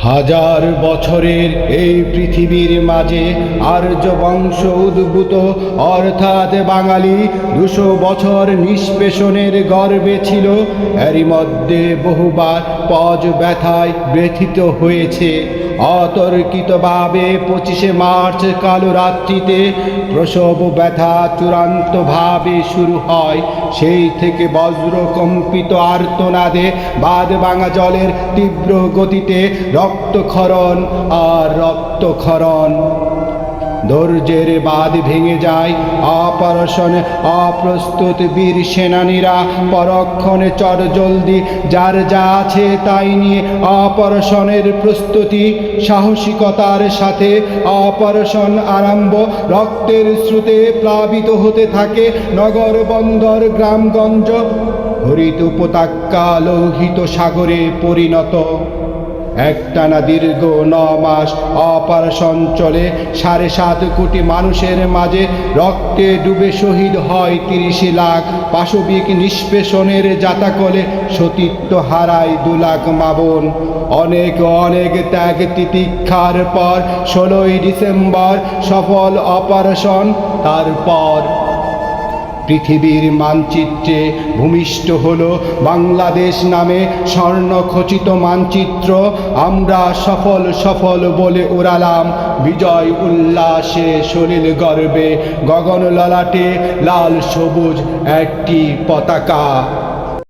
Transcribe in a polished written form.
হাজার বছরের এই পৃথিবীর মাঝে আর্য বংশ উদ্ভূত, অর্থাৎ বাঙালি 200 বছর নিষ্পেষণের গর্বে ছিল। এরই মধ্যে বহুবার পজ ব্যথায় ব্যথিত হয়েছে। অতর্কিতভাবে 25শে মার্চ কালো রাত্রিতে প্রসব ব্যথা চূড়ান্তভাবে শুরু হয়। সেই থেকে বজ্রকম্পিত আর্তনাদে বাঁধ ভাঙা জলের তীব্র গতিতে রক্তক্ষরণ আর রক্তক্ষরণ। ধৈর্যের বাঁধ ভেঙে যায়। অপারেশনে অপ্রস্তুত বীর সেনানীরা পরক্ষণে চটজলদি যার যা আছে তাই নিয়ে অপারেশনের প্রস্তুতি। সাহসিকতার সাথে অপারেশন আরম্ভ। রক্তের স্রোতে প্লাবিত হতে থাকে নগর, বন্দর, গ্রামগঞ্জ। হরিত উপত্যকা লোহিত সাগরে পরিণত। একটানা দীর্ঘ 9 মাস অপারেশন চলে। 7.5 কোটি মানুষের মাঝে রক্তে ডুবে শহীদ হয় 30 লাখ। পাশবিক নিষ্পেষণের জাতাকলে সতীত্ব হারায় 2 লাখ মা বোন। অনেক অনেক ত্যাগ তিতিক্ষার পর 16ই ডিসেম্বর সফল অপারেশন। তারপর পৃথিবীর মানচিত্রে ভূমিষ্ঠ হলো বাংলাদেশ নামে স্বর্ণখচিত মানচিত্র। আমরা সফল সফল বলে উড়ালাম বিজয় উল্লাসে, সলিল গর্বে। গগন ললাটে লাল সবুজ একটি পতাকা।